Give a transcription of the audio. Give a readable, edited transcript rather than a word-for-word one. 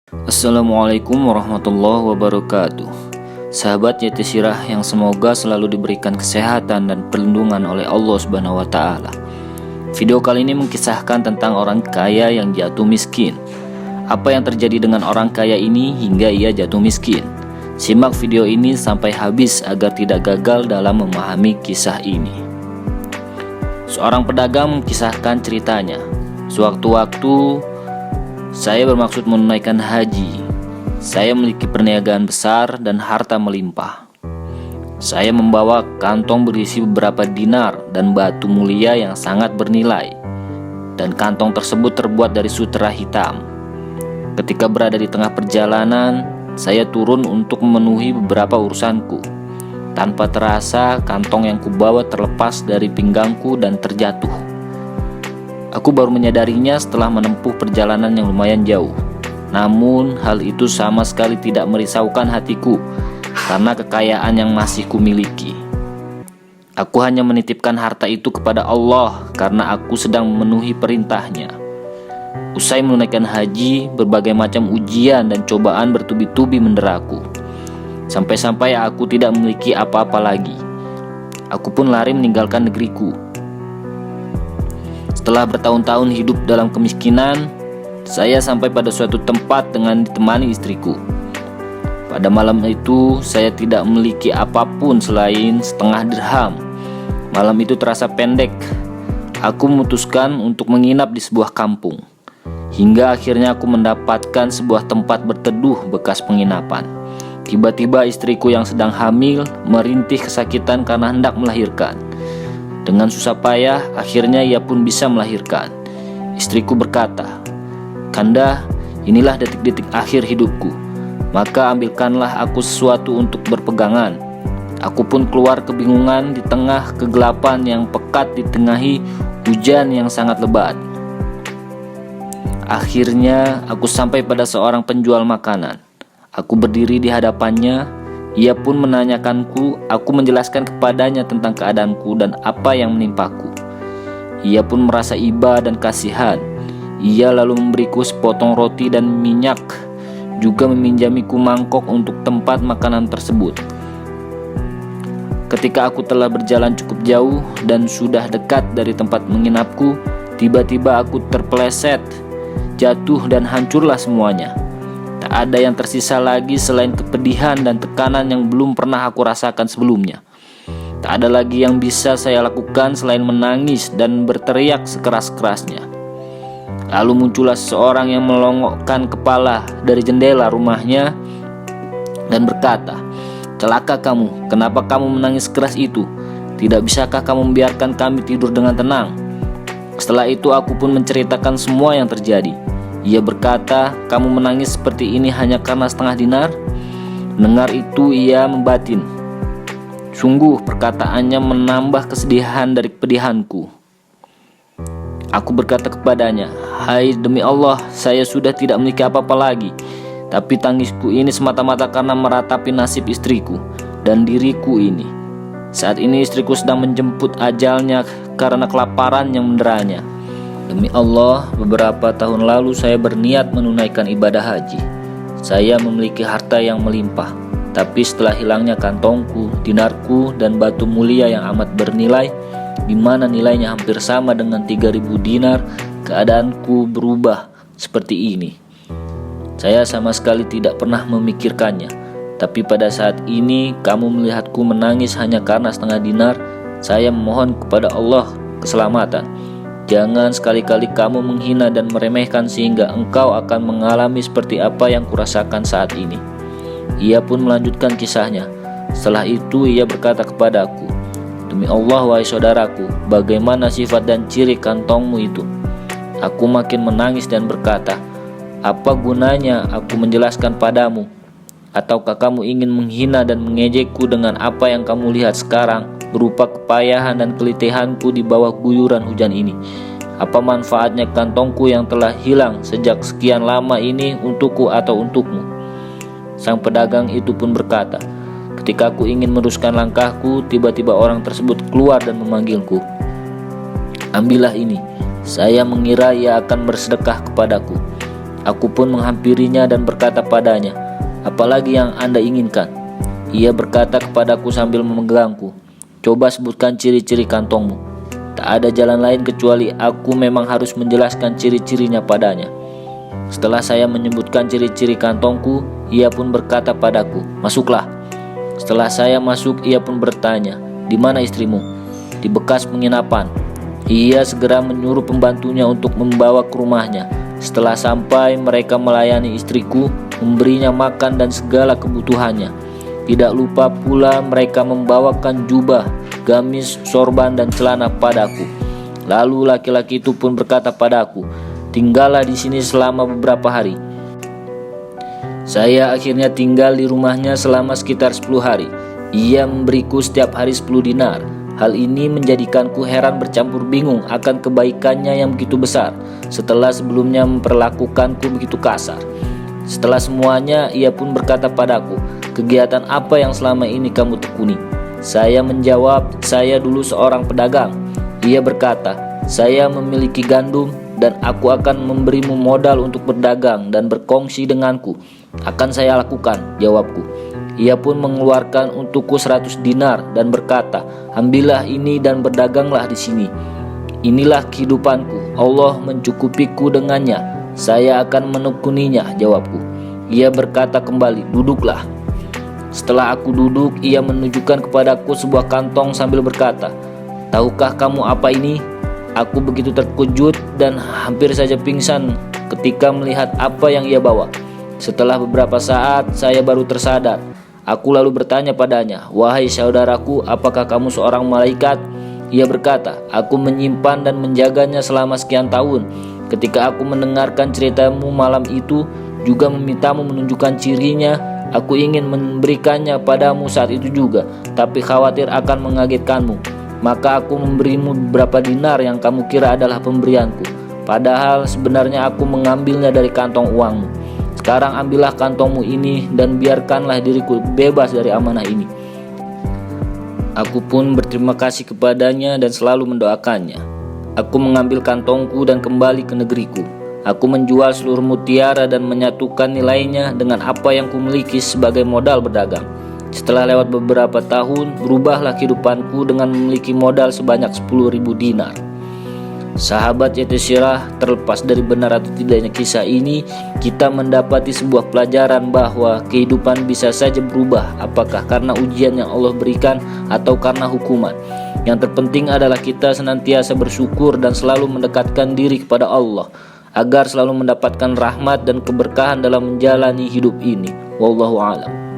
Assalamualaikum warahmatullahi wabarakatuh. Sahabat Yatisirah yang semoga selalu diberikan kesehatan dan perlindungan oleh Allah Subhanahu wa taala. Video kali ini mengkisahkan tentang orang kaya yang jatuh miskin. Apa yang terjadi dengan orang kaya ini hingga ia jatuh miskin? Simak video ini sampai habis agar tidak gagal dalam memahami kisah ini. Seorang pedagang mengkisahkan ceritanya. Sewaktu-waktu saya bermaksud menunaikan haji. Saya memiliki perniagaan besar dan harta melimpah. Saya membawa kantong berisi beberapa dinar dan batu mulia yang sangat bernilai. Dan kantong tersebut terbuat dari sutera hitam. Ketika berada di tengah perjalanan, saya turun untuk memenuhi beberapa urusanku. Tanpa terasa, kantong yang kubawa terlepas dari pinggangku dan terjatuh. Aku baru menyadarinya setelah menempuh perjalanan yang lumayan jauh. Namun hal itu sama sekali tidak merisaukan hatiku karena kekayaan yang masih kumiliki. Aku hanya menitipkan harta itu kepada Allah karena aku sedang memenuhi perintahnya. Usai menunaikan haji, berbagai macam ujian dan cobaan bertubi-tubi menderaku. Sampai-sampai aku tidak memiliki apa-apa lagi. Aku pun lari meninggalkan negeriku. Setelah bertahun-tahun hidup dalam kemiskinan, saya sampai pada suatu tempat dengan ditemani istriku. Pada malam itu, saya tidak memiliki apapun selain setengah dirham. Malam itu terasa pendek. Aku memutuskan untuk menginap di sebuah kampung. Hingga akhirnya aku mendapatkan sebuah tempat berteduh bekas penginapan. Tiba-tiba istriku yang sedang hamil merintih kesakitan karena hendak melahirkan. Dengan susah payah, akhirnya ia pun bisa melahirkan. Istriku berkata, "Kanda, inilah detik-detik akhir hidupku. Maka ambilkanlah aku sesuatu untuk berpegangan." Aku pun keluar kebingungan di tengah kegelapan yang pekat ditengahi hujan yang sangat lebat. Akhirnya aku sampai pada seorang penjual makanan. Aku berdiri di hadapannya. Ia pun menanyakanku, aku menjelaskan kepadanya tentang keadaanku dan apa yang menimpaku. Ia pun merasa iba dan kasihan. Ia lalu memberiku sepotong roti dan minyak, juga meminjamiku mangkok untuk tempat makanan tersebut. Ketika aku telah berjalan cukup jauh dan sudah dekat dari tempat menginapku, tiba-tiba aku terpeleset, jatuh dan hancurlah semuanya. Tak ada yang tersisa lagi selain kepedihan dan tekanan yang belum pernah aku rasakan sebelumnya. Tak ada lagi yang bisa saya lakukan selain menangis dan berteriak sekeras-kerasnya. Lalu muncullah seseorang yang melongokkan kepala dari jendela rumahnya dan berkata, "Celaka kamu, kenapa kamu menangis keras itu? Tidak bisakah kamu membiarkan kami tidur dengan tenang?" Setelah itu aku pun menceritakan semua yang terjadi. Ia berkata, "Kamu menangis seperti ini hanya karena setengah dinar?" Mendengar itu ia membatin. Sungguh perkataannya menambah kesedihan dari kepedihanku. Aku berkata kepadanya, "Hai, demi Allah, saya sudah tidak memiliki apa-apa lagi. Tapi tangisku ini semata-mata karena meratapi nasib istriku dan diriku ini. Saat ini istriku sedang menjemput ajalnya karena kelaparan yang menderanya. Demi Allah, beberapa tahun lalu saya berniat menunaikan ibadah haji. Saya memiliki harta yang melimpah. Tapi setelah hilangnya kantongku, dinarku, dan batu mulia yang amat bernilai, di mana nilainya hampir sama dengan 3.000 dinar, keadaanku berubah seperti ini. Saya sama sekali tidak pernah memikirkannya. Tapi pada saat ini, kamu melihatku menangis hanya karena setengah dinar. Saya memohon kepada Allah keselamatan. Jangan sekali-kali kamu menghina dan meremehkan sehingga engkau akan mengalami seperti apa yang kurasakan saat ini." Ia pun melanjutkan kisahnya. Setelah itu ia berkata kepadaku, "Demi Allah, wahai saudaraku, bagaimana sifat dan ciri kantongmu itu?" Aku makin menangis dan berkata, "Apa gunanya aku menjelaskan padamu? Ataukah kamu ingin menghina dan mengejekku dengan apa yang kamu lihat sekarang berupa kepayahan dan kelitihanku di bawah guyuran hujan ini? Apa manfaatnya kantongku yang telah hilang sejak sekian lama ini untukku atau untukmu?" Sang pedagang itu pun berkata, "Ketika aku ingin meneruskan langkahku, tiba-tiba orang tersebut keluar dan memanggilku. 'Ambillah ini.' Saya mengira ia akan bersedekah kepadaku. Aku pun menghampirinya dan berkata padanya, "Apalagi yang Anda inginkan?" Ia berkata kepadaku sambil memegangku, "Coba sebutkan ciri-ciri kantongmu." Tak ada jalan lain kecuali aku memang harus menjelaskan ciri-cirinya padanya. Setelah saya menyebutkan ciri-ciri kantongku, ia pun berkata padaku, "Masuklah." Setelah saya masuk, ia pun bertanya, "Di mana istrimu?" "Di bekas penginapan." Ia segera menyuruh pembantunya untuk membawa ke rumahnya. Setelah sampai, mereka melayani istriku, memberinya makan dan segala kebutuhannya. Tidak lupa pula mereka membawakan jubah, gamis, sorban, dan celana padaku. Lalu laki-laki itu pun berkata padaku, "Tinggallah di sini selama beberapa hari." Saya akhirnya tinggal di rumahnya selama sekitar 10 hari. Ia memberiku setiap hari 10 dinar. Hal ini menjadikanku heran bercampur bingung akan kebaikannya yang begitu besar setelah sebelumnya memperlakukanku begitu kasar. Setelah semuanya, ia pun berkata padaku, "Kegiatan apa yang selama ini kamu tekuni?" Saya menjawab, "Saya dulu seorang pedagang." Ia berkata, "Saya memiliki gandum dan aku akan memberimu modal untuk berdagang dan berkongsi denganku." "Akan saya lakukan," jawabku. Ia pun mengeluarkan untukku 100 dinar dan berkata, "Ambillah ini dan berdaganglah di sini. Inilah kehidupanku, Allah mencukupiku dengannya. Saya akan menekuninya," jawabku. Ia berkata kembali, "Duduklah." Setelah aku duduk, ia menunjukkan kepadaku sebuah kantong sambil berkata, "Tahukah kamu apa ini?" Aku begitu terkejut dan hampir saja pingsan ketika melihat apa yang ia bawa. Setelah beberapa saat, saya baru tersadar. Aku lalu bertanya padanya, "Wahai saudaraku, apakah kamu seorang malaikat?" Ia berkata, "Aku menyimpan dan menjaganya selama sekian tahun. Ketika aku mendengarkan ceritamu malam itu, juga memintamu menunjukkan cirinya, aku ingin memberikannya padamu saat itu juga, tapi khawatir akan mengagetkanmu. Maka aku memberimu beberapa dinar yang kamu kira adalah pemberianku. Padahal sebenarnya aku mengambilnya dari kantong uangmu. Sekarang ambillah kantongmu ini dan biarkanlah diriku bebas dari amanah ini." Aku pun berterima kasih kepadanya dan selalu mendoakannya. Aku mengambil kantongku dan kembali ke negeriku. Aku menjual seluruh mutiara dan menyatukan nilainya dengan apa yang kumiliki sebagai modal berdagang. Setelah lewat beberapa tahun, berubahlah kehidupanku dengan memiliki modal sebanyak 10.000 dinar. Sahabat Yatisirah, terlepas dari benar atau tidaknya kisah ini, kita mendapati sebuah pelajaran bahwa kehidupan bisa saja berubah, apakah karena ujian yang Allah berikan atau karena hukuman. Yang terpenting adalah kita senantiasa bersyukur dan selalu mendekatkan diri kepada Allah, agar selalu mendapatkan rahmat dan keberkahan dalam menjalani hidup ini. Wallahu a'lam.